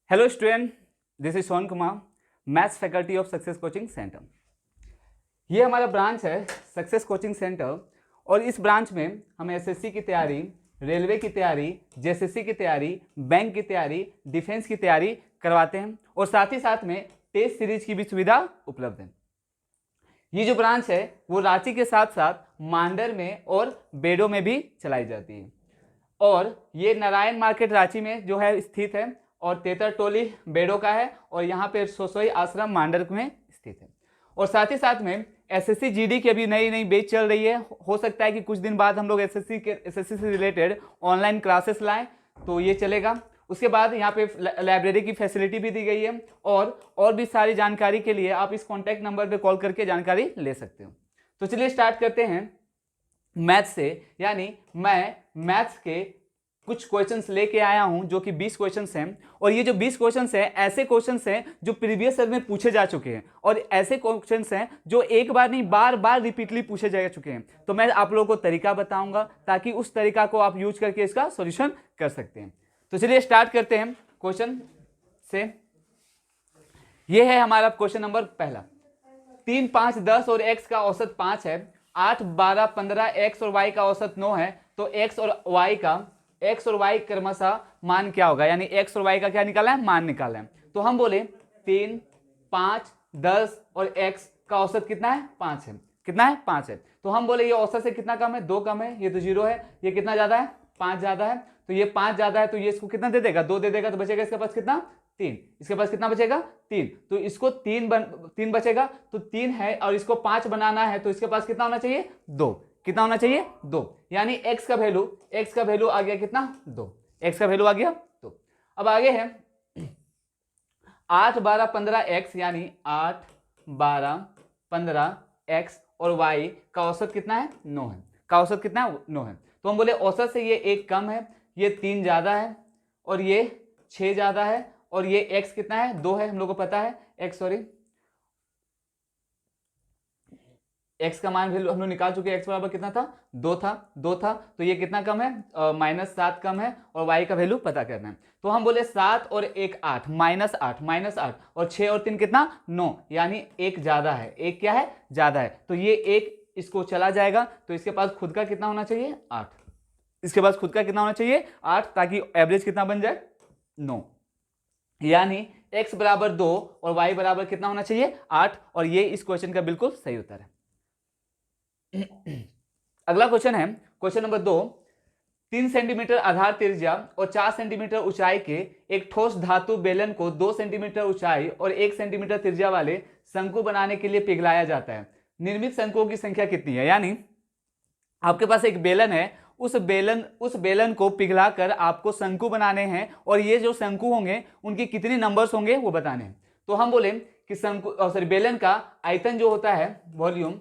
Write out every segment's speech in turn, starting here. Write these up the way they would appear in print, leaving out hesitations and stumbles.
Hello student, this is Son Kumar, maths faculty of success coaching centre. ये हमारा branch है success coaching centre और इस ब्रांच में हम एसएससी की तैयारी, रेलवे की तैयारी, जेएसएससी की तैयारी, बैंक की तैयारी, डिफेंस की तैयारी करवाते हैं और साथ ही साथ में टेस्ट सीरीज की भी सुविधा उपलब्ध है। ये जो ब्रांच है वो रांची के साथ साथ मांडर में और बेडो में भी चलाई जाती है और ये नारायण मार्केट रांची में जो है स्थित है और तेतर टोली बेडो का है और यहाँ पे सोसोई आश्रम मांडर में स्थित है। और साथ ही साथ में एसएससी जीडी की अभी नई नई बैच चल रही है। हो सकता है कि कुछ दिन बाद हम लोग एसएससी से रिलेटेड ऑनलाइन क्लासेस लाएं, तो ये चलेगा। उसके बाद यहाँ पे लाइब्रेरी की फैसिलिटी भी दी गई है और भी सारी जानकारी के लिए आप इस कॉन्टैक्ट नंबर पे कॉल करके जानकारी ले सकते हो। तो चलिए स्टार्ट करते हैं मैथ्स से। यानी मैं मैथ्स के कुछ क्वेश्चंस लेके आया हूं जो कि 20 क्वेश्चंस हैं और ये जो 20 क्वेश्चंस हैं ऐसे क्वेश्चंस हैं जो प्रीवियस ईयर में पूछे जा चुके हैं और ऐसे क्वेश्चंस हैं जो एक बार नहीं बार बार रिपीटली पूछे जा चुके हैं। तो मैं आप लोगों को तरीका बताऊंगा ताकि उस तरीका को आप यूज करके इसका सॉल्यूशन कर सकते हैं। तो चलिए स्टार्ट करते हैं क्वेश्चन से। ये है हमारा क्वेश्चन नंबर पहला। 3, 5, 10 और x का औसत 5 है। 8, 12, 15 x और y का औसत 9 है। तो x और y क्रमशः मान क्या होगा, यानी x और y का क्या निकाला है, मान निकाला है। तो हम बोले 3, 5, 10 और x का औसत कितना है, 5 है। कितना है, 5 है। तो हम बोले ये औसत से कितना कम है, 2 कम है, ये तो 0 है। ये कितना ज्यादा है, 5 ज्यादा है। तो ये 5 ज्यादा है तो ये इसको कितना दे देगा, 2 दे देगा। तो बचेगा इसके पास कितना, 3। इसके पास कितना बचेगा, 3। तो इसको 3 बचेगा तो 3 है और इसको 5 बनाना है तो इसके पास कितना होना चाहिए, 2। कितना होना चाहिए, 2। यानी x का वैल्यू आ गया कितना, 2। x का वैल्यू आ गया 2। अब आगे है 8, 12, 15 x, यानी 8, 12, 15 x और y का औसत कितना है, 9 है। का औसत कितना है, 9 है। तो हम बोले औसत से ये 1 कम है, ये 3 ज्यादा है और ये 6 ज्यादा है और ये x कितना है, 2 है। हम लोग को पता है x का मान वैल्यू हम लोग निकाल चुके हैं। x बराबर कितना था, 2 था। तो ये कितना कम है, -7 कम है और y का वैल्यू पता करना है। तो हम बोले 7 और 1 8, -8 और 6 और 3 कितना, 9, यानी 1 ज्यादा है। 1 क्या है, ज्यादा है। तो ये 1 इसको चला जाएगा तो इसके पास खुद का कितना होना चाहिए, 8। इसके पास खुद का कितना होना चाहिए, 8, ताकि एवरेज कितना बन जाए, 9। यानी x बराबर 2 और y बराबर कितना होना चाहिए, 8। और ये इस क्वेश्चन का बिल्कुल सही उत्तर है। अगला क्वेश्चन है क्वेश्चन नंबर 2। 3 सेंटीमीटर आधार त्रिज्या और 4 सेंटीमीटर ऊंचाई के एक ठोस धातु बेलन को 2 सेंटीमीटर ऊंचाई और 1 सेंटीमीटर त्रिज्या वाले शंकु बनाने के लिए पिघलाया जाता है। निर्मित शंकुओं की संख्या कितनी है। यानी आपके पास एक बेलन है, उस बेलन को पिघलाकर आपको शंकु बनाने हैं और ये जो शंकु होंगे उनके कितने नंबर्स होंगे वो बताने हैं। तो हम बोले कि बेलन का आयतन जो होता है, वॉल्यूम,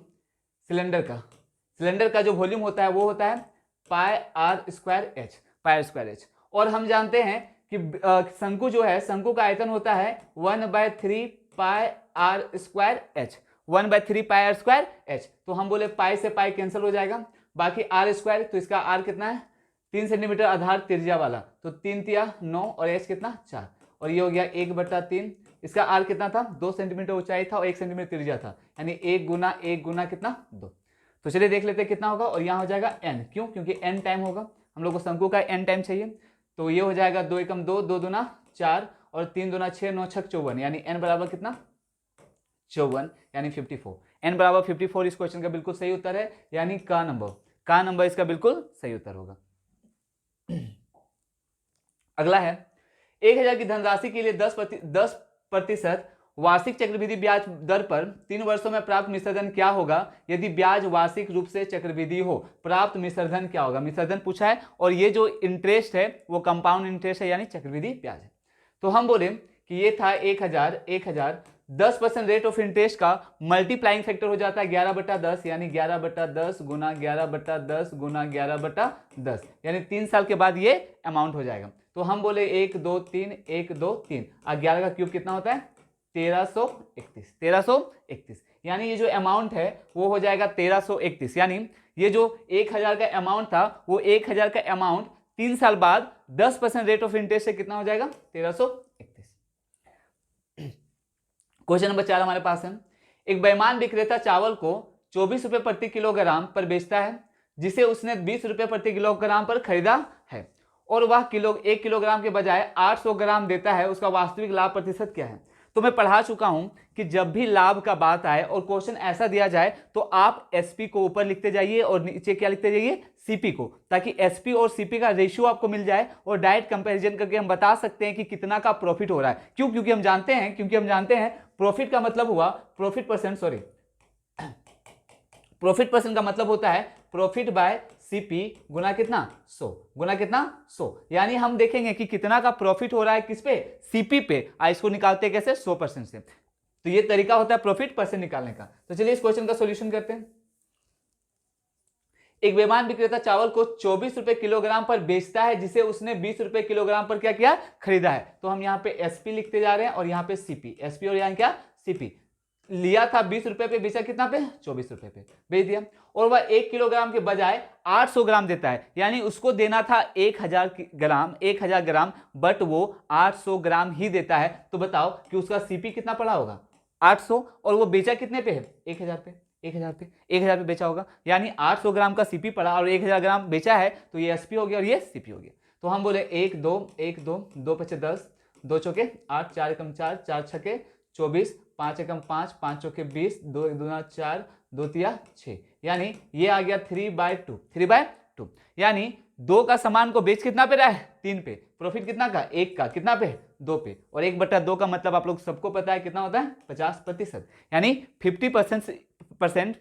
सिलेंडर का जो वॉल्यूम होता है वो होता है पाई r² h। और हम जानते हैं कि शंकु जो है, शंकु का आयतन होता है 1/3 पाई r² h। 1/3 पाई r² h। तो हम बोले पाई से पाई कैंसिल हो जाएगा, बाकी r²। तो इसका r कितना है, 3 सेंटीमीटर आधार त्रिज्या वाला, तो 3 तिया 9 और h कितना, 4। और ये हो गया 1/3। इसका r कितना था, 2 सेंटीमीटर ऊंचाई था और 1 सेंटीमीटर त्रिज्या था, यानी 1 गुना कितना, 2। तो चलिए देख लेते हैं कितना होगा। और यहाँ हो जाएगा n, क्यों, क्योंकि n टाइम होगा, हम लोग को शंकु का n टाइम चाहिए। तो ये हो जाएगा 2 एकम 2, 2 दूना 4 और 3 दूना 6, 9 छक 54, यानी n बराबर कितना, 54, यानी 54। n बराबर 54 इस क्वेश्चन का बिल्कुल सही उत्तर है, यानी का नंबर इसका बिल्कुल सही उत्तर होगा। अगला है 1000 की धनराशि के लिए 10% वार्षिक चक्रवृद्धि ब्याज दर पर 3 वर्षों में प्राप्त मिश्रधन क्या होगा यदि ब्याज वार्षिक रूप से चक्रवृद्धि हो। प्राप्त मिश्रधन क्या होगा, मिश्रधन पूछा है और ये जो इंटरेस्ट है वो कंपाउंड इंटरेस्ट है, यानी चक्रवृद्धि ब्याज है। तो हम बोले कि ये था 1000, 10% रेट ऑफ इंटरेस्ट का मल्टीप्लाइंग फैक्टर हो जाता है 11/10, यानी 11/10 गुना 11/10 गुना 11/10, यानी 3 साल के बाद ये अमाउंट हो जाएगा। तो हम बोले 1 2 3 1 2 3, 11 का क्यूब कितना होता है, 1331, यानी ये जो अमाउंट है वो हो जाएगा 1331। यानी ये जो 1000 का अमाउंट था वो 1000 का अमाउंट 3 साल बाद 10% रेट ऑफ इंटरेस्ट से कितना हो जाएगा, 1331। क्वेश्चन नंबर 4 हमारे पास है, एक बेईमान विक्रेता चावल को 24 रुपए प्रति किलोग्राम पर बेचता है जिसे उसने 20 रुपए प्रति किलोग्राम पर खरीदा है और वह 1 किलोग्राम के बजाय 800 ग्राम देता है, उसका वास्तविक लाभ प्रतिशत क्या है। तो मैं पढ़ा चुका हूं कि जब भी लाभ का बात आए और क्वेश्चन ऐसा दिया जाए तो आप एसपी को ऊपर लिखते जाइए और नीचे क्या लिखते जाइए, सीपी को, ताकि एसपी और सीपी का रेशियो आपको मिल जाए और डायरेक्ट कंपैरिजन करके हम बता सकते हैं कि कितना का प्रॉफिट हो रहा है। क्यों? क्योंकि हम जानते हैं प्रॉफिट का मतलब हुआ प्रॉफिट परसेंट का मतलब होता है प्रॉफिट बाय सीपी गुना कितना 100 यानी हम देखेंगे कि कितना का प्रॉफिट हो रहा है किस पे, सीपी पे। इसको निकालते कैसे, 100% से। तो ये तरीका होता है प्रॉफिट परसेंट निकालने का। तो चलिए इस क्वेश्चन का सॉल्यूशन करते हैं। एक बेईमान विक्रेता चावल को 24 रुपए किलोग्राम पर बेचता है जिसे उसने 20 रुपए किलोग्राम पर क्या किया, खरीदा है। तो हम यहाँ पे एसपी लिखते जा रहे हैं और यहाँ पे सीपी, एसपी और यहाँ क्या, सीपी। लिया था 20 रुपए पे, बेचा कितना पे, 24 रुपए पे बेच दिया। और वह 1 किलोग्राम के बजाय 800 ग्राम देता है, यानी उसको देना था 1000 ग्राम, बट वो 800 ग्राम ही देता है। तो बताओ कि उसका सीपी कितना पड़ा होगा, 800, और वो बेचा कितने पे है, 1000 पे। 1000 पे बेचा होगा, यानी 800 ग्राम का सीपी पड़ा और 1000 ग्राम बेचा है, तो ये एसपी हो गया और ये सीपी हो गया। तो हम बोले 1 2 1 2 2 5 10, 2 चौके 8, 4 एकम 4, 4 छके 24, 5 एकम 5, 5 चौके 20, 2 1 2 4, 2 तिया 6, यानी ये आ गया 3/2, यानी 2 का सामान को बेच कितना पे रहा है, 3 पे। प्रॉफिट कितना का, 1 का कितना पे, 2 पे। और 1/2 का मतलब आप लोग सबको पता है कितना होता है, 50%, यानी 50%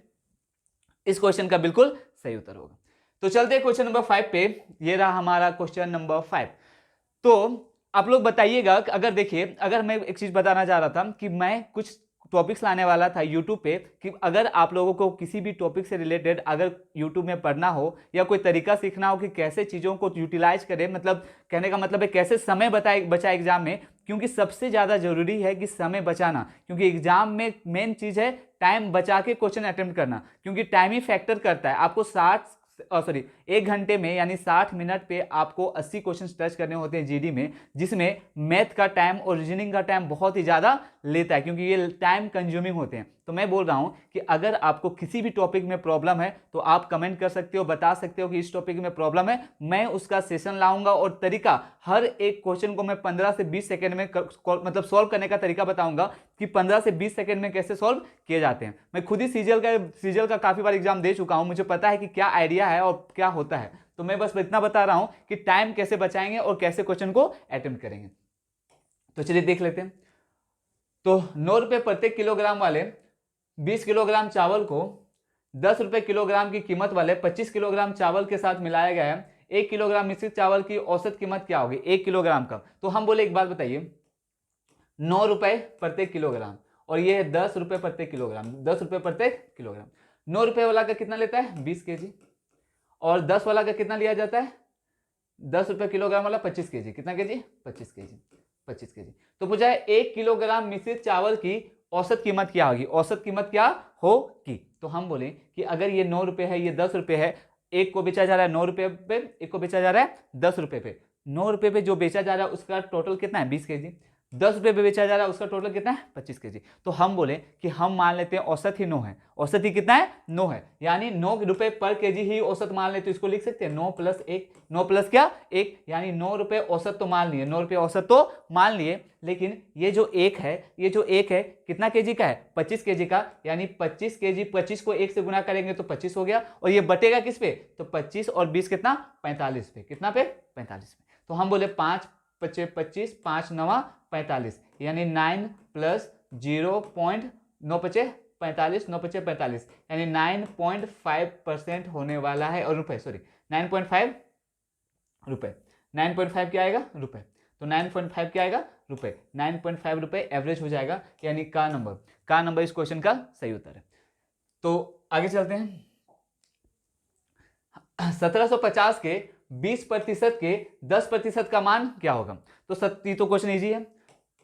इस क्वेश्चन का बिल्कुल सही उत्तर होगा। तो चलते हैं क्वेश्चन नंबर 5 पे। ये रहा हमारा क्वेश्चन नंबर 5। तो आप लोग बताइएगा, अगर देखिए, अगर मैं एक चीज बताना चाह रहा था कि मैं कुछ टॉपिक्स लाने वाला था यूट्यूब पे, कि अगर आप लोगों को किसी भी टॉपिक से रिलेटेड अगर यूट्यूब में पढ़ना हो या कोई तरीका सीखना हो कि कैसे चीज़ों को यूटिलाइज करें, मतलब कहने का मतलब है कैसे समय बचाए एग्जाम में, क्योंकि सबसे ज़्यादा जरूरी है कि समय बचाना, क्योंकि एग्जाम में मेन चीज़ है टाइम बचा के क्वेश्चन अटेम्प्ट करना, क्योंकि टाइम ही फैक्टर करता है। आपको 1 घंटे में यानी 60 मिनट पे आपको 80 क्वेश्चन टच करने होते हैं जीडी में, जिसमें मैथ का टाइम और रीजनिंग का टाइम बहुत ही ज़्यादा लेता है, क्योंकि ये टाइम कंज्यूमिंग होते हैं। तो मैं बोल रहा हूं कि अगर आपको किसी भी टॉपिक में प्रॉब्लम है तो आप कमेंट कर सकते हो, बता सकते हो कि इस टॉपिक में प्रॉब्लम है, मैं उसका सेशन लाऊंगा और तरीका, हर एक क्वेश्चन को मैं 15 से 20 सेकंड में मतलब सॉल्व करने का तरीका बताऊंगा कि 15 से 20 सेकंड में कैसे सॉल्व किए जाते हैं। मैं खुद ही सीजीएल का काफी बार एग्जाम दे चुका हूं, मुझे पता है कि क्या आइडिया है और क्या होता है। तो मैं बस इतना बता रहा हूं कि टाइम कैसे बचाएंगे और कैसे क्वेश्चन को अटेम्प्ट करेंगे। तो चलिए देख लेते हैं। तो 9 रुपए प्रत्येक किलोग्राम वाले 20 किलोग्राम चावल को 10 रुपए किलोग्राम की कीमत वाले 25 किलोग्राम चावल के साथ मिलाया गया है। 1 किलोग्राम मिश्रित चावल की औसत कीमत क्या होगी 1 किलोग्राम का। तो हम बोले एक बात बताइए, 9 रुपए प्रत्येक किलोग्राम और ये है 10 रुपए प्रत्येक किलोग्राम, 10 रुपए प्रत्येक किलोग्राम। 9 रुपए वाला का कितना लेता है 20 केजी, और 10 वाला का कितना लिया जाता है, 10 रुपए किलोग्राम वाला 25 केजी, कितना केजी 25 केजी। तो पूछा है 1 किलोग्राम मिश्रित चावल की औसत कीमत क्या होगी, औसत कीमत क्या होगी। तो हम बोले कि अगर ये 9 रुपए है, ये 10 रुपए है, एक को बेचा जा रहा है 9 रुपए पे, एक को बेचा जा रहा है 10 रुपए पे। 9 रुपए पे जो बेचा जा रहा है उसका टोटल कितना है 20 केजी, 10 रुपए पे बेचा जा रहा है उसका टोटल कितना है 25 केजी। तो हम बोले कि हम मान लेते हैं औसत ही 9 है, औसत ही कितना है 9 है, यानी 9 रुपए पर केजी ही औसत मान लेते, तो इसको लिख सकते हैं 9 + 1, 9 प्लस क्या 1, यानी 9 रुपए औसत तो मान लिए, 9 रुपए औसत तो मान लिए। लेकिन ये जो एक है कितना केजी का है 25 केजी का, यानी 25 केजी, 25 को 1 से गुना करेंगे तो 25 हो गया, और ये बटेगा किस पे, तो 25 और 20 कितना 45 पे, कितना पे 45 पे। तो हम बोले 5 × 5 = 25, 5 × 9 = 45, यानी 9 + 0.9 × 5 = 45, 9 × 5 = 45, यानी 9.5% होने वाला है, और रुपए 9.5 रुपए, 9.5 क्या आएगा रुपए, तो 9.5 क्या आएगा रुपए, 9.5 रुपए एवरेज हो जाएगा, यानी का नंबर इस क्वेश्चन का सही उत्तर है। तो आगे चलते हैं। 1750 के 20% के 10% का मान क्या होगा। तो तो क्वेश्चन इजी है।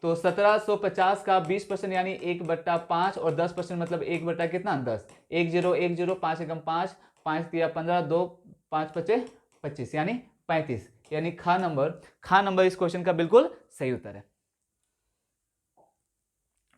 तो 1750 का 20% यानी 1/5 और 10% मतलब 1 कितना 10, 1 0 1 0, 5 एकम 5, 5 तिया 15, 2 5 × 5 = 25, यानी 35, यानी खा नंबर इस क्वेश्चन का बिल्कुल सही उत्तर है।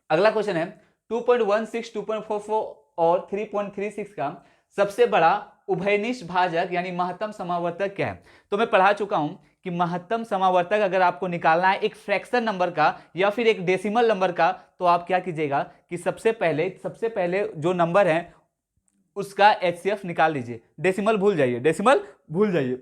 अगला क्वेश्चन है 2.16, 2.44 और 3.36 का सबसे बड़ा उभयनिष्ठ भाजक यानी महत्तम समावर्तक क्या है। तो मैं पढ़ा चुका हूं कि महत्तम समावर्तक अगर आपको निकालना है एक फ्रैक्शन नंबर का या फिर एक डेसिमल नंबर का, तो आप क्या कीजिएगा कि सबसे पहले जो नंबर है उसका एचसीएफ निकाल लीजिए। डेसिमल भूल जाइए, डेसिमल भूल जाइए।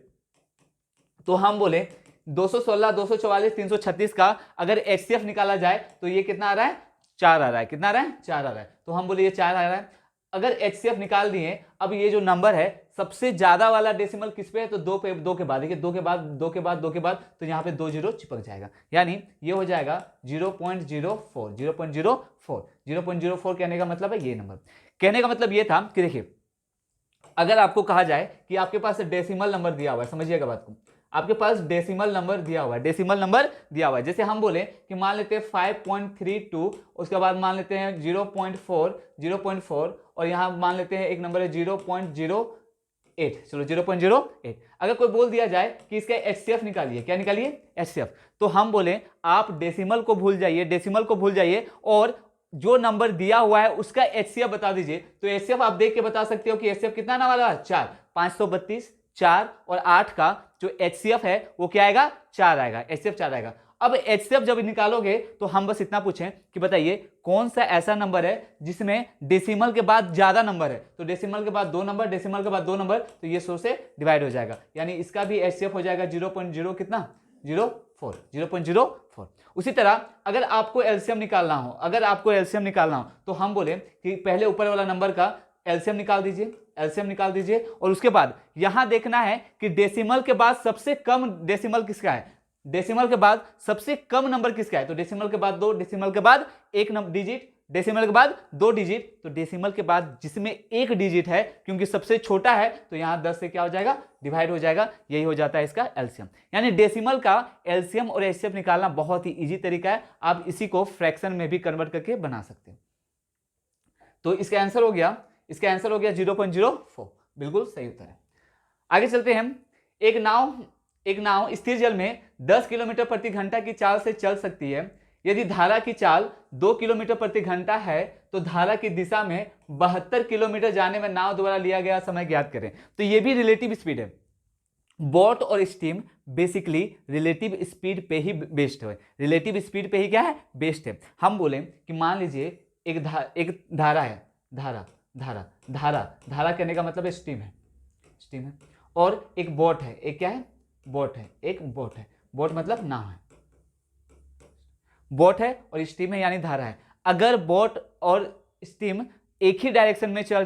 तो हम बोले 216, 244, 336 का अगर एचसीएफ निकाला जाए तो ये कितना आ रहा है, 4 आ रहा है। कितना आ रहा है, 4 आ रहा है। तो हम बोले ये 4 आ रहा है। अगर एचसीएफ निकाल दिए, अब ये जो नंबर है सबसे ज्यादा वाला डेसिमल किस पे है, तो 2 पे, 2 के बाद, देखिए 2 के बाद, 2 के बाद, 2 के बाद, तो यहाँ पे 2 जीरो चिपक जाएगा, यानी ये हो जाएगा 0.04। 0.04 कहने का मतलब है ये नंबर। कहने का मतलब ये था कि देखिए अगर आपको कहा जाए कि आपके पास डेसिमल नंबर दिया हुआ है, समझिएगा बात को, आपके पास डेसिमल नंबर दिया हुआ है, डेसिमल नंबर दिया हुआ है। जैसे हम बोले कि मान लेते हैं 5.32, उसके बाद मान लेते हैं 0.4 और यहां मान लेते हैं एक नंबर है 0.08, चलो 0.08। अगर कोई बोल दिया जाए कि इसका एचसीएफ निकालिए, क्या निकालिए, एचसीएफ, तो हम बोले आप डेसिमल को भूल जाइए, डेसिमल को भूल जाइए और जो नंबर दिया हुआ है उसका एचसीएफ बता दीजिए। तो एचसीएफ आप देख के बता सकते हो कि एचसीएफ कितना आने वाला है, 4। 532, 4 और 8 का जो एचसीएफ है वो क्या आएगा, 4 आएगा, एचसीएफ 4 आएगा। अब एचसीएफ जब निकालोगे तो हम बस इतना पूछें कि बताइए कौन सा ऐसा नंबर है जिसमें डेसिमल के बाद ज्यादा नंबर है। तो डेसिमल के बाद 2 नंबर, डेसिमल के बाद 2 नंबर, तो ये 100 से डिवाइड हो जाएगा, यानी इसका भी एचसीएफ हो जाएगा 0.0 कितना, 0.04। उसी तरह अगर आपको एलसीएम निकालना हो, तो हम बोले कि पहले ऊपर वाला नंबर का एलसीएम निकाल दीजिए, और उसके बाद यहां देखना है कि डेसिमल के बाद सबसे कम डेसिमल किसका है, डेसिमल के बाद सबसे कम नंबर किसका है। तो डेसिमल के बाद 2, डेसिमल के बाद एक डिजिट, डेसिमल के बाद 2 डिजिट, तो डेसिमल के बाद जिसमें एक डिजिट है क्योंकि सबसे छोटा है तो यहां 10 से क्या हो जाएगा, डिवाइड हो जाएगा, यही हो जाता है इसका एलसीएम। यानी डेसिमल का एलसीएम और एचसीएफ निकालना बहुत ही इजी तरीका है, आप इसी को फ्रैक्शन में भी कन्वर्ट करके बना सकते हैं। तो इसका आंसर हो गया 0.04, बिल्कुल सही उत्तर है। आगे चलते हैं। एक नाव स्थिर जल में 10 किलोमीटर प्रति घंटा की चाल से चल सकती है। यदि धारा की चाल 2 किलोमीटर प्रति घंटा है तो धारा की दिशा में 72 किलोमीटर जाने में नाव द्वारा लिया गया समय ज्ञात करें। तो ये भी रिलेटिव स्पीड है। बोट और स्टीम बेसिकली रिलेटिव स्पीड पे ही बेस्ड है, रिलेटिव स्पीड पे ही क्या है, बेस्ड है। हम बोले कि मान लीजिए एक धारा है, धारा कहने का मतलब स्टीम है, और एक बोट है, एक क्या है, बोट है, बोट मतलब नाव है, बोट है और स्टीम है यानी धारा है। अगर बोट और स्टीम एक ही डायरेक्शन में चल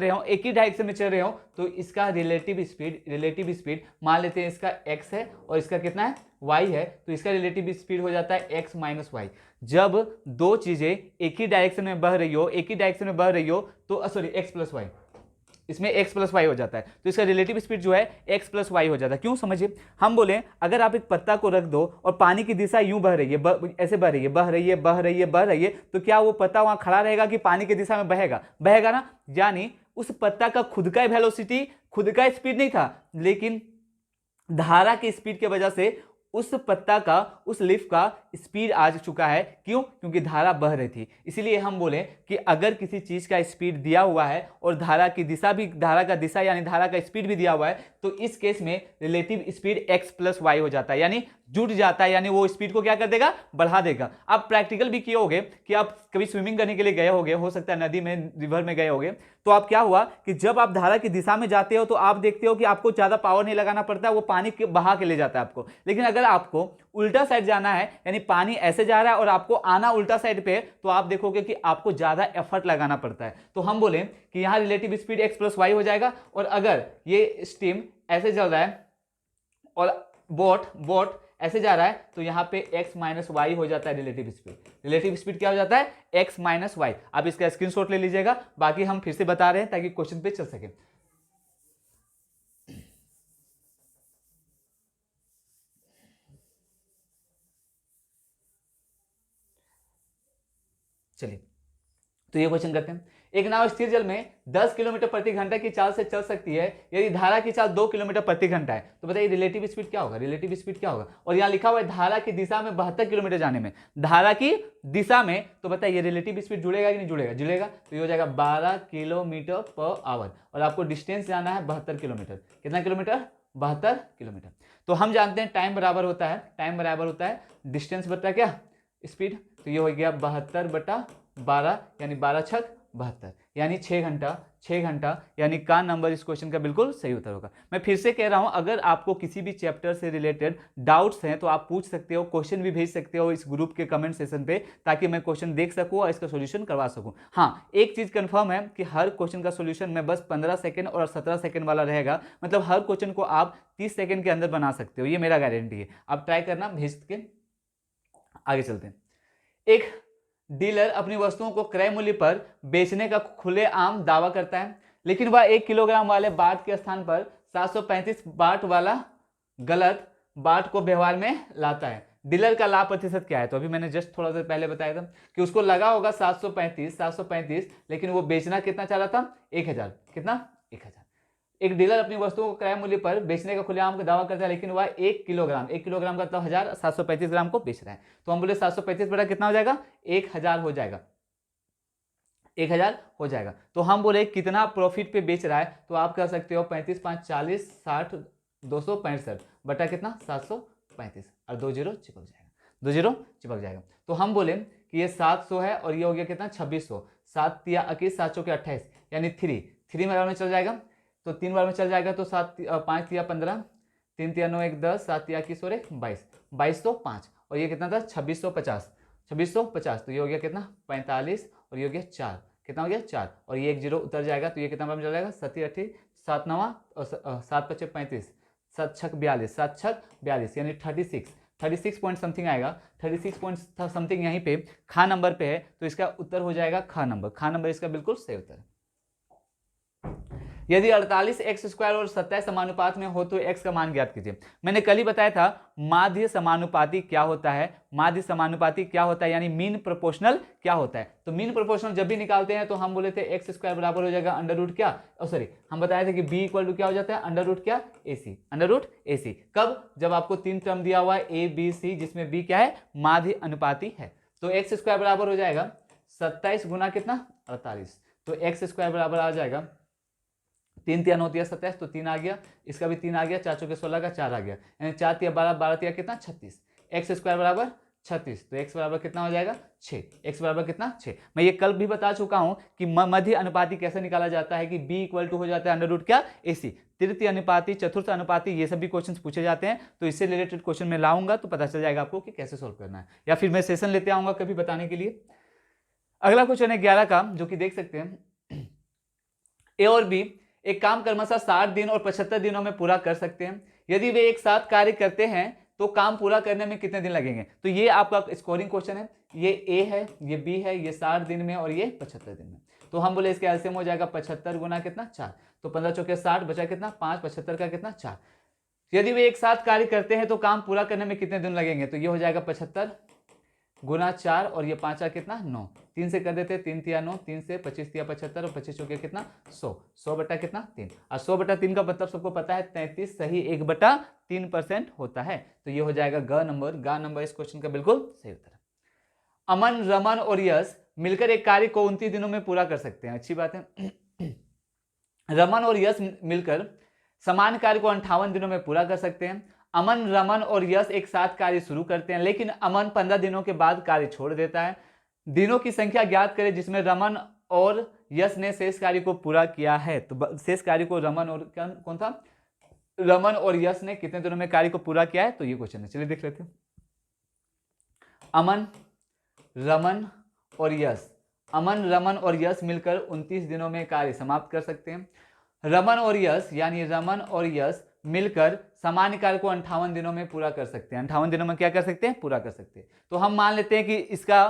रहे हो तो इसका रिलेटिव स्पीड मान लेते हैं इसका x है और इसका कितना है, y है, तो इसका रिलेटिव स्पीड हो जाता है x माइनस वाई। जब दो चीजें एक ही डायरेक्शन में बह रही हो तो सॉरी x प्लस वाई, इसमें x प्लस वाई हो जाता है, तो इसका रिलेटिव स्पीड जो है x प्लस वाई हो जाता है। क्यों, समझिए, हम बोले अगर आप एक पत्ता को रख दो और पानी की दिशा यूं बह रही है, ऐसे बह रही है, तो क्या वो पत्ता वहां खड़ा रहेगा कि पानी की दिशा में बहेगा ना। यानी उस पत्ता का खुद का वेलोसिटी, खुद का स्पीड नहीं था, लेकिन धारा की स्पीड की वजह से उस पत्ता का, उस लीफ का स्पीड आ चुका है। क्यों, क्योंकि धारा बह रही थी। इसीलिए हम बोले कि अगर किसी चीज का स्पीड दिया हुआ है और धारा की दिशा भी, धारा का दिशा यानी धारा का स्पीड भी दिया हुआ है, तो इस केस में relative speed x plus Y हो जाता है, यानी जुड़ जाता है, यानी वो स्पीड को क्या कर देगा, बढ़ा देगा। आप प्रैक्टिकल भी किए होगे कि आप कभी स्विमिंग करने के लिए गए होगे, हो सकता है नदी में, रिवर में गए होगे, तो आप क्या हुआ कि जब आप धारा की दिशा में जाते हो तो आप देखते हो कि आपको ज्यादा पावर नहीं लगाना पड़ता, वो पानी के बहा के ले जाता है आपको। लेकिन अगर आपको उल्टा साइड जाना है, यानी पानी ऐसे जा रहा है और आपको आना उल्टा साइड पे, तो आप देखोगे कि आपको ज्यादा एफर्ट लगाना पड़ता है। तो हम बोले कि यहां relative speed x plus Y हो जाएगा, और अगर ये स्टीम ऐसे चल रहा है और बोट ऐसे जा रहा है, तो यहां पे x माइनस वाई हो जाता है रिलेटिव स्पीड क्या हो जाता है, x माइनस वाई। आप इसका स्क्रीनशॉट ले लीजिएगा, बाकी हम फिर से बता रहे हैं ताकि क्वेश्चन पे चल सके। चलिए तो ये क्वेश्चन करते हैं। एक नाव स्थिर जल में 10 किलोमीटर प्रति घंटा की चाल से चल सकती है यदि धारा की चाल 2 किलोमीटर प्रति घंटा है, तो बताइए रिलेटिव स्पीड क्या होगा, रिलेटिव स्पीड क्या होगा। और यहाँ लिखा हुआ है धारा की दिशा में 72 किलोमीटर जाने में, धारा की दिशा में, तो बताइए रिलेटिव स्पीड जुड़ेगा कि नहीं जुड़ेगा, जुड़ेगा। तो ये हो जाएगा 12 किलोमीटर पर आवर, और आपको डिस्टेंस जाना है 72 किलोमीटर। कितना किलोमीटर, 72 किलोमीटर। तो हम जानते हैं टाइम बराबर होता है, टाइम बराबर होता है डिस्टेंस बटा क्या, स्पीड। तो ये हो गया 72/12 यानी 12 छक 72 यानी 6 घंटा, 6 घंटा यानी का नंबर इस क्वेश्चन का बिल्कुल सही उत्तर होगा। मैं फिर से कह रहा हूं, अगर आपको किसी भी चैप्टर से रिलेटेड डाउट्स हैं तो आप पूछ सकते हो, क्वेश्चन भी भेज सकते हो इस ग्रुप के कमेंट सेशन पे, ताकि मैं क्वेश्चन देख सकूं और इसका सोल्यूशन करवा सकूं। हाँ, एक चीज कंफर्म है कि हर क्वेश्चन का सोल्यूशन में बस 15 सेकंड और 17 सेकंड वाला रहेगा, मतलब हर क्वेश्चन को आप 30 सेकंड के अंदर बना सकते हो, ये मेरा गारंटी है। आप ट्राई करना, भेज के आगे चलते हैं। एक डीलर अपनी वस्तुओं को क्रय मूल्य पर बेचने का खुलेआम दावा करता है, लेकिन वह 1 किलोग्राम वाले बाट के स्थान पर 735 बाट वाला गलत बाट को व्यवहार में लाता है। डीलर का लाभ प्रतिशत क्या है, तो अभी मैंने जस्ट थोड़ा देर पहले बताया था कि उसको लगा होगा 735, लेकिन वो बेचना कितना चाह रहा था, 1000। कितना, 1000। एक डीलर अपनी वस्तुओं को क्रय मूल्य पर बेचने का खुलेआम का दावा करता है, लेकिन वह 1 किलोग्राम का मतलब 1735 ग्राम को बेच रहा है। तो हम बोले 735 बटा कितना हो जाएगा, 1000 हो जाएगा, 1000 हो जाएगा। तो हम बोले कितना प्रॉफिट पे बेच रहा है, तो आप कह सकते हो 35 5 40 60 265 बटा कितना 735, और 2 जीरो चिपक जाएगा, 2 जीरो चिपक जाएगा। तो हम बोले कि ये 700 है और ये हो गया कितना 2600, 7 तिया 21 7 चौके 28 यानी 3 में चल जाएगा, तो 3 बार में चल जाएगा। तो 5 तिया 15, 3 तिया 9 1 10, 7 तिया 21 और 1 22, 2205, और ये कितना था 2650। तो ये हो गया कितना 45, और ये हो गया 4, कितना हो गया 4, और ये 1 जीरो उतर जाएगा, तो ये कितना बार में चल जाएगा 7 8 7 9 और 7 5 35, 7 6 42, 7 6 42 यानी 36 पॉइंट समथिंग आएगा, 36 पॉइंट समथिंग यहीं पे खा नंबर पे है, तो इसका उत्तर हो जाएगा खा नंबर इसका बिल्कुल सही उत्तर है। यदि 48x² और 27 समानुपात में हो तो x का मान ज्ञात कीजिए। मैंने कल ही बताया था माध्य समानुपाती क्या होता है, माध्य समानुपाती क्या होता है यानी मीन प्रोपोर्शनल क्या होता है। तो मीन प्रोपोर्शनल जब भी निकालते हैं तो हम बोले थे x² बराबर हो जाएगा अंडर रूट क्या, सॉरी हम बताए थे कि b इक्वल टू क्या हो जाता है अंडर रूट क्या AC, अंडर रूट AC। कब, जब आपको 3 टर्म दिया हुआ है A B C, जिसमें b क्या है माध्य अनुपाती है। तो x² बराबर हो जाएगा 27 गुना कितना 48, तो x² बराबर आ जाएगा 3 तिया 9 तिया 27, तो 3 आ गया, इसका भी 3 आ गया, 4 चौके 16 का 4 आ गया, यानी 4 तिया 12, 12 तिया कितना 36, x² बराबर 36, तो x बराबर कितना हो जाएगा 6, x बराबर कितना 6। मैं ये कल भी बता चुका हूं कि मध्य अनुपाती कैसे निकाला जाता है कि b इक्वल टू हो जाता है अंडर रूट क्या AC। तृतीय अनुपाती, चतुर्थ अनुपाती, ये सभी क्वेश्चन पूछे जाते हैं, तो इससे रिलेटेड क्वेश्चन में लाऊंगा तो पता चल जाएगा आपको कि कैसे सोल्व करना है, या फिर मैं सेशन लेते आऊंगा कभी बताने के लिए। अगला क्वेश्चन है 11 का, जो कि देख सकते हैं ए और बी एक काम क्रमशः 60 दिन और 75 दिनों में पूरा कर सकते हैं। यदि वे एक साथ कार्य करते हैं तो काम पूरा करने में कितने दिन लगेंगे। तो ये आपका स्कोरिंग क्वेश्चन है, ये ए है, ये बी है, ये 60 दिन में और ये 75 दिन में। तो हम बोले इसके एलसीएम हो जाएगा 75 गुना कितना 4, तो 15 चौके 60 बचा कितना 5, 75 का कितना 4। यदि वे एक साथ कार्य करते हैं तो काम पूरा करने में कितने दिन लगेंगे, तो ये हो जाएगा 75 गुना 4 और ये 5 कितना 9, 3 से कर देते, 3 तिया 9, 3 से 25 तिया 75 और 25 चौके कितना 100, 100 बटा कितना 3, और 100 बटा 3 का मतलब सबको पता है 33 सही 1/3% होता है। तो ये हो जाएगा ग नंबर इस क्वेश्चन का बिल्कुल सही उत्तर है। अमन, रमन और यश मिलकर एक कार्य को 29 दिनों में पूरा कर सकते हैं, अच्छी बात है। रमन और यश मिलकर समान कार्य को 58 दिनों में पूरा कर सकते हैं। अमन, रमन और यश एक साथ कार्य शुरू करते हैं, लेकिन अमन 15 दिनों के बाद कार्य छोड़ देता है। दिनों की संख्या ज्ञात करें जिसमें रमन और यश ने शेष कार्य को पूरा किया है। तो शेष कार्य को रमन और कौन था, रमन और यश ने कितने दिनों में कार्य को पूरा किया है, तो ये क्वेश्चन है, चलिए देख लेते हैं। अमन, रमन और यश मिलकर 29 दिनों में कार्य समाप्त कर सकते हैं। रमन और यश यानी रमन और यश मिलकर सामान्य कार्य को 58 दिनों में पूरा कर सकते हैं। 58 दिनों में क्या कर सकते हैं, पूरा कर सकते हैं। तो हम मान लेते हैं कि इसका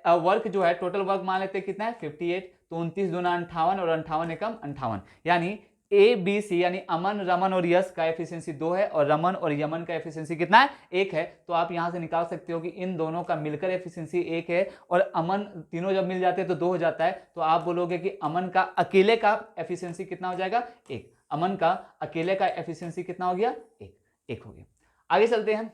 वर्क जो है, टोटल वर्क मान लेते हैं कितना है 58, तो 29 दूना 58 और 58 एकम 58, यानी ए बी सी यानी अमन, रमन और यश का एफिशिएंसी 2 है और रमन और यमन का एफिशिएंसी कितना है? 1 है। तो आप यहां से निकाल सकते हो कि इन दोनों का मिलकर एफिशिएंसी 1 है और अमन तीनों जब मिल जाते हैं तो 2 हो जाता है। तो आप बोलोगे कि अमन का अकेले का एफिशिएंसी कितना हो जाएगा? 1। अमन का अकेले का एफिशिएंसी कितना हो गया? 1 हो गया। आगे चलते हैं।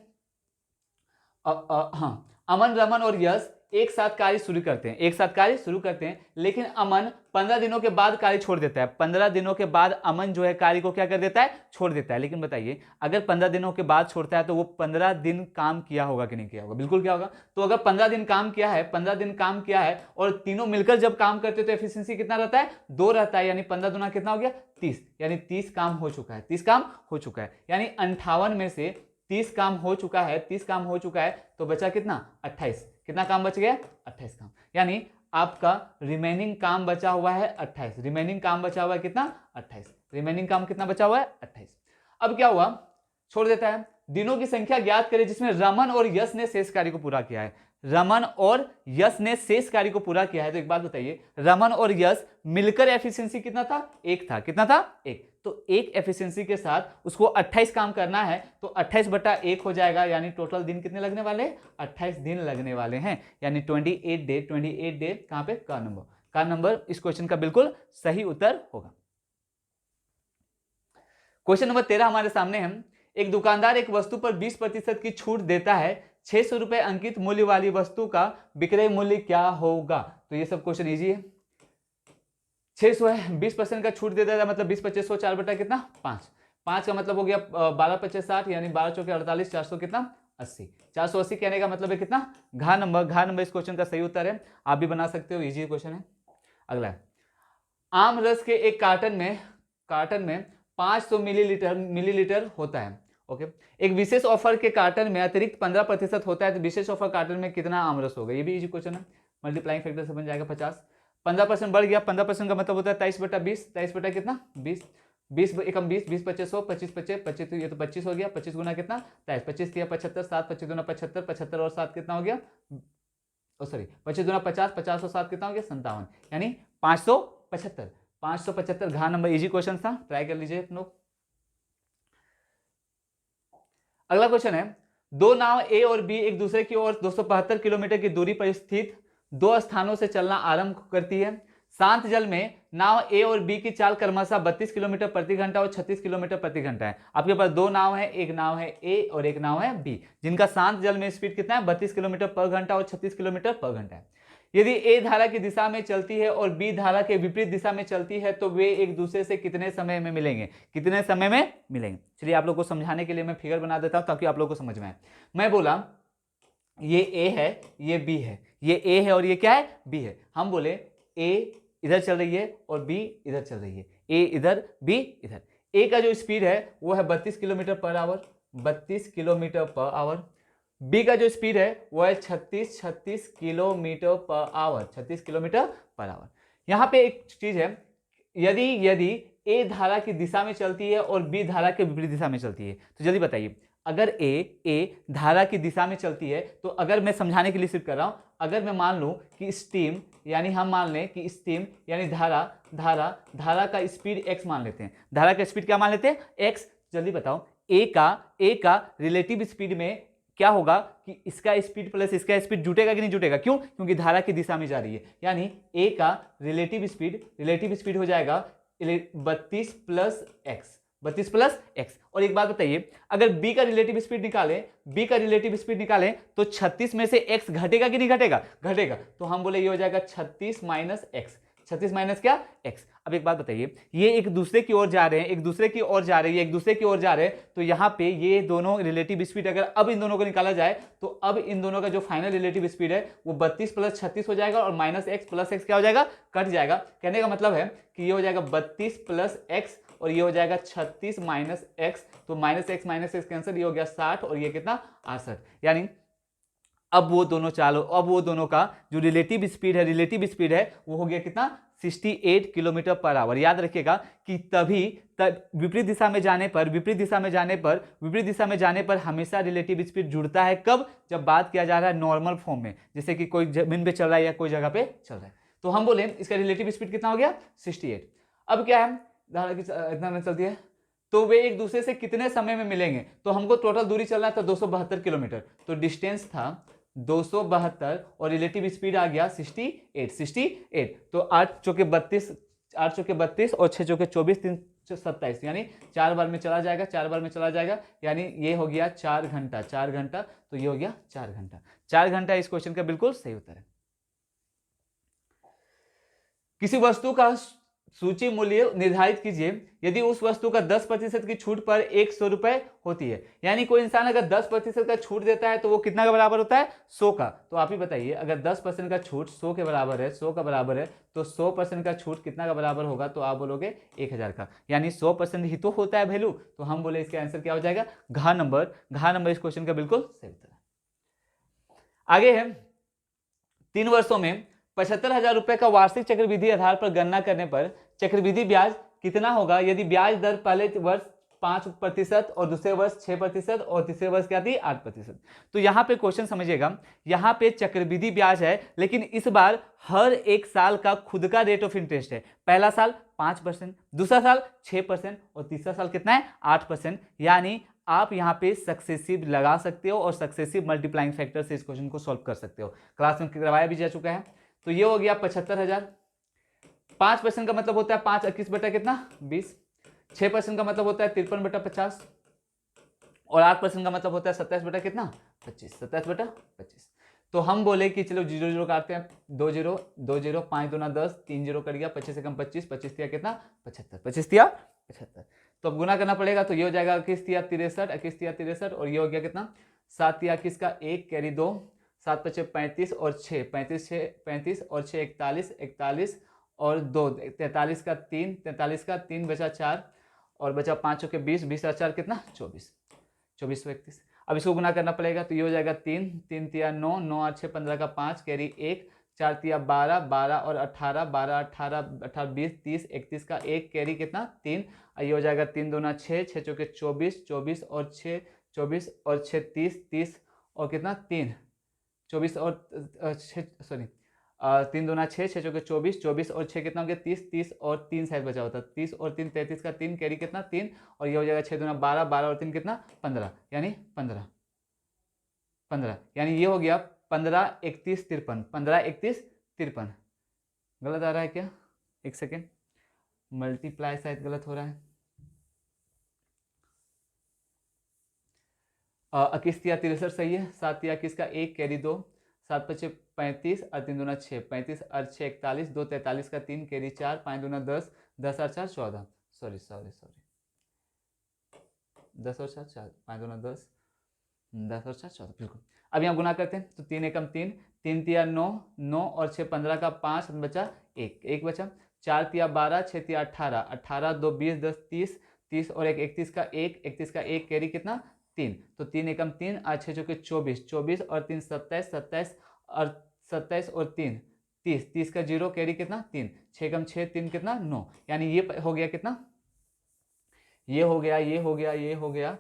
हाँ, अमन, रमन और यश एक साथ कार्य शुरू करते हैं, लेकिन अमन 15 दिनों के बाद कार्य छोड़ देता है। 15 दिनों के बाद अमन जो है कार्य को क्या कर देता है? छोड़ देता है। लेकिन बताइए, अगर 15 दिनों के बाद छोड़ता है तो वो 15 दिन काम किया होगा कि नहीं किया होगा? बिल्कुल किया होगा। तो अगर 15 दिन काम किया है और तीनों मिलकर जब काम करते तो एफिशिएंसी कितना रहता है? 2 रहता है। यानी 15 दुना कितना हो गया? 30। यानी 30 काम हो चुका है। यानी 58 में से 30 काम हो चुका है। तो बचा कितना? 28। कितना काम बच गया? 28 काम। यानी आपका रिमेनिंग काम बचा हुआ है 28। रिमेनिंग काम बचा हुआ है कितना? 28। रिमेनिंग काम कितना बचा हुआ है? 28। अब क्या हुआ? छोड़ देता है। दिनों की संख्या ज्ञात करें जिसमें रमन और यश ने शेष कार्य को पूरा किया है। रमन और यश ने शेष कार्य को पूरा किया है। तो एक बात बताइए, रमन और यश मिलकर एफिशिएंसी कितना था? 1 था। कितना था? 1। तो 1 एफिशिएंसी के साथ उसको 28 काम करना है तो 28/1 हो जाएगा। यानी टोटल दिन कितने लगने वाले? 28 दिन लगने वाले हैं। यानी 28 डे कहां पे? का नंबर इस क्वेश्चन का बिल्कुल सही उत्तर होगा। क्वेश्चन नंबर 13 हमारे सामने है। एक दुकानदार एक वस्तु पर 20% की छूट देता है। 600 रुपए अंकित मूल्य वाली वस्तु का विक्रय मूल्य क्या होगा? तो ये सब क्वेश्चन इजी है। 600 है, 20% का छूट दे देता है, मतलब 20 25 100 4 बटा कितना? 5। 5 का मतलब हो गया 12 25 60, यानी 12 चौके 48, 400 कितना? 80। 480 कहने का मतलब है कितना? घा नंबर इस क्वेश्चन का सही उत्तर है। आप भी बना सकते हो, इजी क्वेश्चन है। अगला है, आम रस के एक कार्टन में 500 मिलीलीटर होता है। ओके, एक विशेष ऑफर के कार्टन में अतिरिक्त 15% होता है, तो विशेष ऑफर कार्टन में कितना आम रस होगा? ये भी इजी क्वेश्चन है। मल्टीप्लाइंग फैक्टर से बन जाएगा 50। 15% बढ़ गया, 15% का मतलब होता है 23/20। 23 बटा कितना? 20। 20 एकम 20, 20 25 100, 25 25 25, तो ये तो 25 हो गया। 25 गुना कितना? 23। 25 तिया 75, 7 25 गुना 75, 75 और 7 कितना हो गया? सॉरी, 25 गुना 50, 50 और 7 कितना हो गया? 57। यानी 575। 575 घा नंबर, इजी क्वेश्चन था, ट्राई कर लीजिए आप लोग। अगला क्वेश्चन है, दो नाव ए और बी एक दूसरे की ओर 275 किलोमीटर की दूरी पर स्थित 2 स्थानों से चलना आरंभ करती है। शांत जल में नाव ए और बी की चाल क्रमशः 32 किलोमीटर प्रति घंटा और 36 किलोमीटर प्रति घंटा है। आपके पास 2 नाव है, एक नाव है ए और एक नाव है बी, जिनका शांत जल में स्पीड कितना है? 32 किलोमीटर पर घंटा और 36 किलोमीटर पर घंटा है। यदि ए धारा की दिशा में चलती है और बी धारा के विपरीत दिशा में चलती है तो वे एक दूसरे से कितने समय में मिलेंगे? चलिए आप लोग को समझाने के लिए मैं फिगर बना देता हूं ताकि आप लोग को समझ में आए। मैं बोला ये ए है, ये बी है, ये ए है और ये क्या है? बी है। हम बोले ए इधर चल रही है और बी इधर चल रही है, ए इधर बी इधर। ए का जो स्पीड है वो है 32 kilometre per hour, 32 kilometre per hour. B का जो स्पीड है वो है 36 kilometre per our, 36 kilometre per our. यहां पे एक चीज है, यदि ए धारा की दिशा में चलती है और बी धारा के विपरीत दिशा में चलती है, तो जल्दी बताइए, अगर ए धारा की दिशा में चलती है तो अगर मैं समझाने के लिए सिर्फ कर रहा हूं, अगर मैं मान लूं कि स्टीम, यानी हम मान लें कि स्टीम यानी धारा का स्पीड x मान लेते हैं। धारा का स्पीड क्या मान लेते हैं? x। जल्दी बताओ, ए का रिलेटिव स्पीड में क्या होगा कि इसका स्पीड प्लस इसका स्पीड जुटेगा कि नहीं जुटेगा? क्यों? क्योंकि धारा की दिशा में जा रही है। यानी ए का रिलेटिव स्पीड हो जाएगा 32 प्लस एक्स, 32 प्लस एक्स। और एक बात बताइए, अगर बी का रिलेटिव स्पीड निकालें तो 36 में से x घटेगा कि नहीं घटेगा? घटेगा। तो हम बोले ये हो जाएगा 36 माइनस एक्स, 36 माइनस क्या? x। अब एक बात बताइए, ये एक दूसरे की ओर जा रहे हैं, तो यहाँ पे ये दोनों रिलेटिव स्पीड, अगर अब इन दोनों को निकाला जाए तो अब इन दोनों का जो फाइनल रिलेटिव स्पीड है वो 32 प्लस 36 हो जाएगा और माइनस एक्स प्लस एक्स क्या हो जाएगा? कट जाएगा। कहने का मतलब है कि ये हो जाएगा 32 प्लस एक्स और ये हो जाएगा 36 माइनस एक्स, तो माइनस एक्स कैंसिल, ये हो गया 60 और ये कितना? 68। यानी अब वो दोनों का जो रिलेटिव स्पीड है वो हो गया कितना? 68 किलोमीटर पर आवर। याद रखिएगा कि विपरीत दिशा में जाने पर हमेशा रिलेटिव स्पीड जुड़ता है। कब? जब बात किया जा रहा है नॉर्मल फॉर्म में, जैसे कि कोई जमीन पे चल रहा है या कोई जगह पे चल रहा है। तो हम बोले इसका रिलेटिव स्पीड कितना हो गया? 68। अब क्या है, धारा की इतना में चलती है, तो वे एक दूसरे से कितने समय में मिलेंगे? तो हमको टोटल दूरी चलना था 272 किलोमीटर, तो डिस्टेंस था 272 और रिलेटिव स्पीड आ गया 68। तो 8 चौके 32, 8 चौके 32 और 6 चौके 24, 3 27, यानी 4 बार में चला जाएगा, 4 बार में चला जाएगा, यानी ये हो गया 4 घंटा, 4 घंटा, तो ये हो गया 4 घंटा। 4 घंटा इस क्वेश्चन का बिल्कुल सही उत्तर है। किसी वस्तु का सूची मूल्य निर्धारित कीजिए यदि उस वस्तु का 10% की छूट पर 100 रुपए होती है। यानी कोई इंसान अगर 10% का छूट देता है तो वो कितना का बराबर होता है? 100 का। तो आप ही बताइए, अगर 10% का छूट 100 के बराबर है, 100 का बराबर है, तो 100% का छूट कितना का बराबर होगा? तो आप बोलोगे 1000 का, यानी 100% ही तो होता है वैल्यू। तो हम बोले इसका आंसर क्या हो जाएगा? घ नंबर इस क्वेश्चन का बिल्कुल सही उत्तर है। आगे है, 3 वर्षों में 75,000 रुपए का वार्षिक चक्रवृद्धि आधार पर गणना करने पर चक्रवृद्धि ब्याज कितना होगा यदि ब्याज दर पहले वर्ष 5% और दूसरे वर्ष 6% और तीसरे वर्ष क्या थी? 8%। तो यहाँ पे क्वेश्चन समझिएगा, यहाँ पे चक्रवृद्धि ब्याज है, लेकिन इस बार हर एक साल का खुद का रेट ऑफ इंटरेस्ट है। पहला साल 5%, दूसरा साल 6% और तीसरा साल कितना है? 8%। यानी आप यहाँ पे सक्सेसिव लगा सकते हो और सक्सेसिव मल्टीप्लाइंग फैक्टर से इस क्वेश्चन को सॉल्व कर सकते हो। क्लास में करवाया भी जा चुका है। तो ये हो गया 75,000। 5% का मतलब होता है 5 21 बटा कितना? 20। 6% का मतलब होता है 53 बटा 50 और 8% का मतलब होता है 27 बटा कितना? 25। 27 बटा 25। तो हम बोले कि चलो 0 0 काटते हैं, 2 0 2 0, 5 दूना 10, 3 0 कर गया, 25 से कम 25, 25 दिया कितना? 75, 25 दिया 75। तो अब गुना करना पड़ेगा, तो ये हो जाएगा 21 दिया 63, 21 दिया 63 और ये हो गया कितना? 7 दिया 21 का 1 कैरी 2, 7 पचे 35 और 6 35 6 35 और 6 41 41 और 2 43 का 3 43 का 3 बचा 4 और बचा 5 के 20 20 और 4 कितना? 24 24 31। अब इसको गुना करना पड़ेगा, तो ये हो जाएगा 3 3 तिया 9 9 8 6 15 का 5 कैरी 1 4 तिया 12 12 और 18 12 18 18 20 30 31 का 1 कैरी कितना? 3। ये हो जाएगा 3 दूना 6 6 चौके 24 24 और 6 24 और 6 30 30 और कितना? 3 24 और 6 3 दूना 6 6 चौके 24 24 और 6 कितना हो गया? 30 30 और 3 शायद बचा होता, 30 और 3 33 का 3 कैरी कितना? 3 और ये हो जाएगा 6 दूना 12 12 और 3 कितना? 15, यानी 15 15, यानी ये हो गया 15 31 53 15 31 53। गलत आ रहा है क्या? एक सेकेंड, मल्टीप्लाई शायद गलत हो रहा है। 21 तिया 63 सही है। 7 तिया 21 का 1 कैरी 2 7 पचे 35 और 3 दूना 6 35 और 6 41 2 43 का 3 कैरी 4 5 दूना 10 10 और 4 14, सॉरी 10 और 4 4 5 दूना 10 10 और 4 14, बिल्कुल। अब यहाँ गुना करते हैं, तो 3 एकम 3 3 तिया 9 9 और 6 15 का 5 बचा 1 1 बचा। 4 तिया 12 6 तिया 18 18 2 20 10 30 30 और 1 31 का 1 31 का 1 कैरी कितना? 3। तो 3 एकम 3 8 6 चौके 24 24 और 3 27 27 और 27 और 3 30 30 का 0 कैरी कितना? 3 6 एकम 6 3 कितना? 9, यानी ये हो गया कितना? ये हो गया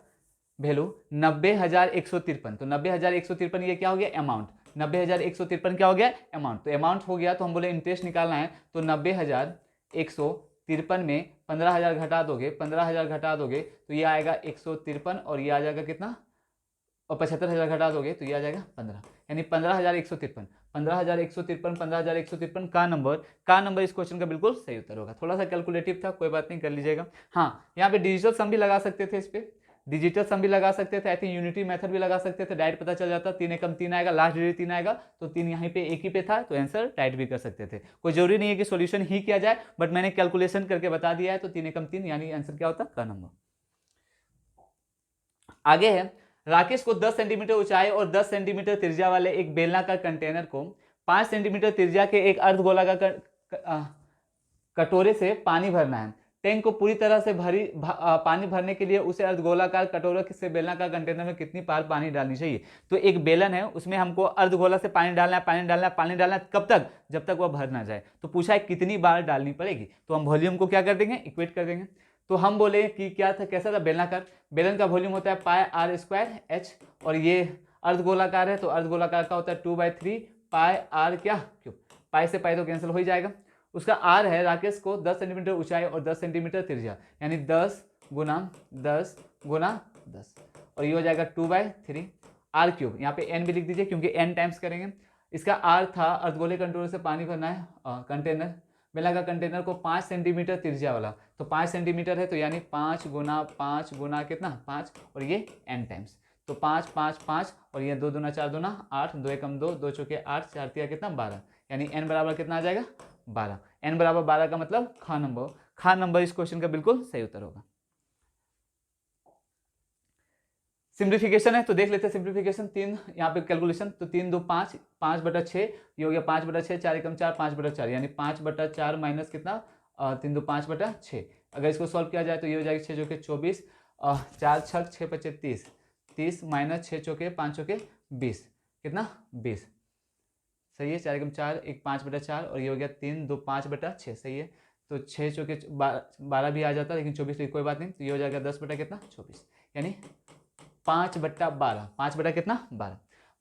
वैल्यू 90,153। तो 90,153 ये क्या हो गया? अमाउंट। 90,153 क्या हो गया? अमाउंट। तो अमाउंट हो गया, तो हम बोले इंटरेस्ट निकालना है, तो 90,153 में 15,000 घटा दोगे, 15,000 घटा दोगे तो ये आएगा 153 और ये आ जाएगा कितना? और 75,000 घटा दोगे तो ये आ जाएगा 15, यानी 15,153 15,153 15,153 का नंबर इस क्वेश्चन का बिल्कुल सही उत्तर होगा। थोड़ा सा कैलकुलेटिव था, कोई बात नहीं, कर लीजिएगा। हाँ, यहाँ पे डिजिटल सम भी लगा सकते थे, इस पे डिजिटल सम भी लगा सकते थे, आई थिंक यूनिटी मेथड भी लगा सकते थे, डायरेक्ट पता चल जाता। 3 एकम 3 आएगा, लास्ट डिजिट 3 आएगा, तो 3 यहाँ पे एक ही पे था, तो आंसर डायरेक्ट भी कर सकते थे। कोई जरूरी नहीं है कि सॉल्यूशन ही किया जाए, बट मैंने कैलकुलेशन करके बता दिया है, तो 3 एकम 3 यानी आंसर क्या होता? का नंबर। आगे है, राकेश को 10 सेंटीमीटर ऊंचाई और 10 सेंटीमीटर त्रिज्या वाले एक बेलनाकार कंटेनर को 5 सेंटीमीटर त्रिज्या के एक अर्धगोलाकार कटोरे से पानी भरना है। टैंक को पूरी तरह से पानी भरने के लिए उसे अर्धगोलाकार कटोरे से बेलनाकार कंटेनर में कितनी बार पानी डालनी चाहिए? तो एक बेलन है, उसमें हमको अर्धगोला से पानी डालना है, कब तक? जब तक वह भर ना जाए। तो पूछा है कितनी बार डालनी पड़ेगी, तो हम वॉल्यूम को क्या कर देंगे? इक्वेट कर देंगे। तो हम बोले कि क्या था, कैसा था? बेलनाकार। बेलन का वॉल्यूम होता है पाई आर स्क्वायर एच, और ये अर्धगोलाकार है, तो अर्धगोलाकार का होता है 2/3 पाई आर क्या क्यूब। पाई से पाई तो कैंसिल हो ही जाएगा, उसका आर है राकेश को 10 सेंटीमीटर ऊंचाई और 10 सेंटीमीटर त्रिज्या, यानी 10 गुना 10 गुना 10, और ये हो जाएगा 2/3 आर क्यूब। यहाँ पे एन भी लिख दीजिए क्योंकि एन टाइम्स करेंगे। इसका आर था अर्धगोले कंटेनर से पानी भरना है, कंटेनर में लगा कंटेनर को 5 सेंटीमीटर त्रिज्या वाला, तो 5 सेंटीमीटर है तो यानी 5 गुना कितना 5, और ये एन टाइम्स, तो 5 5 5 और ये 2 दूना 4 दूना 8, 2 एकम 2, 2 चौके 8, 4 तिया कितना 12, यानी एन बराबर कितना आ जाएगा 12। एन बराबर 12 का मतलब खा नंबर इस क्वेश्चन का बिल्कुल सही उत्तर होगा। सिंप्लीफिकेशन है तो देख लेते हैं सिंप्लीफिकेशन। 3 यहाँ पे कैलकुलेशन, तो 3 2 5, 5/6 ये हो गया 5/6, 4 एकम 4, 5/4 यानी 5/4 माइनस कितना 3 2 5/6। अगर इसको सॉल्व किया जाए तो ये हो जाएगा 6 चौके 24, 4 छक 6 पचे 30, 30 माइनस 6 चौके 5 चौके 20, कितना 20, सही है। 4 एकम 4, एक 5/4 और ये हो गया 3 2 5/6, सही है। तो 6 चौके 12 भी आ जाता लेकिन 24 कोई बात नहीं, तो ये हो जाएगा 10 बटा कितना 24, यानी 5/12, 5 कितना 12,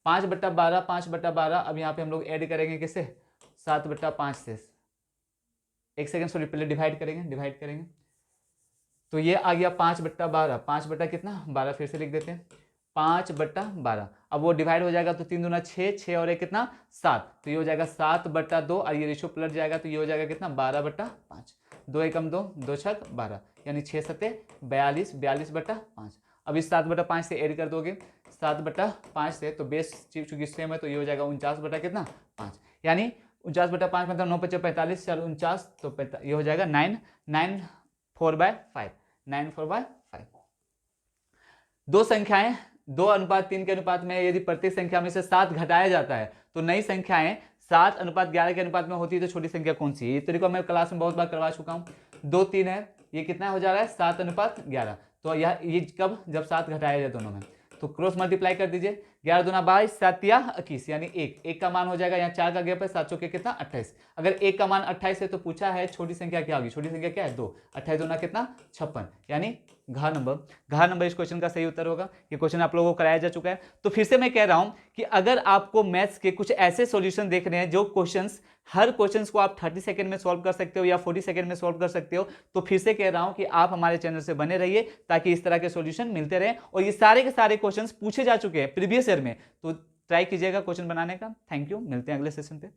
5/12, 5/12। अब यहाँ पे हम लोग ऐड करेंगे किससे 7/5 से, एक सेकंड सॉरी पहले डिवाइड करेंगे तो ये आ गया 5/12, 5 कितना 12, फिर से लिख देते हैं 5/12। अब वो डिवाइड हो जाएगा तो 3 दूना 6, 6 और 1 कितना 7, तो ये हो जाएगा 7/2 और ये रेशो पलट जाएगा तो ये हो जाएगा कितना 12/5, 2 एकम 2, 2 छक 12, यानी 6 7 42, 42/5। अब इस 7/5 से ऐड कर दोगे 7/5 से, तो बेस चूंकि सेम है तो ये हो जाएगा 49 कितना 5, यानी 49/5 मतलब 9 5 45, 4 49, तो ये हो जाएगा 9 4/5, 9 4/5। दो संख्याएं 2:3 के अनुपात में यदि प्रत्येक संख्या में से 7 घटाया जाता है तो नई संख्याएं 7:11 के अनुपात में होती है, तो छोटी संख्या कौन सी है? ये तरीका मैं क्लास में बहुत बार करवा चुका हूँ। 2 3 है, ये कितना हो जा रहा है 7:11, तो यह ये कब जब 7 घटाया जाए दोनों में, तो क्रॉस मल्टीप्लाई कर दीजिए, 11 दूना 22, 7 तिया 21, यानी 1 का मान हो जाएगा, यहाँ 4 का गैप है, 7 चौके कितना 28। अगर 1 का मान 28 है तो पूछा है छोटी संख्या क्या होगी, छोटी संख्या क्या है 2, 28 दूना कितना 56, यानी घ नंबर इस क्वेश्चन का सही उत्तर होगा। ये क्वेश्चन आप लोगों को कराया जा चुका है। तो फिर से मैं कह रहा हूं कि अगर आपको मैथ्स के कुछ ऐसे सॉल्यूशन देखने हैं जो क्वेश्चंस हर क्वेश्चंस को आप 30 सेकंड में सॉल्व कर सकते हो या 40 सेकंड में सॉल्व कर सकते हो, तो फिर से कह रहा हूं कि आप हमारे चैनल से बने रहिए ताकि इस तरह के सॉल्यूशन मिलते रहें। और ये सारे के सारे क्वेश्चंस पूछे जा चुके हैं प्रीवियस ईयर में, तो ट्राई कीजिएगा क्वेश्चन बनाने का। थैंक यू, मिलते हैं अगले सेशन पे।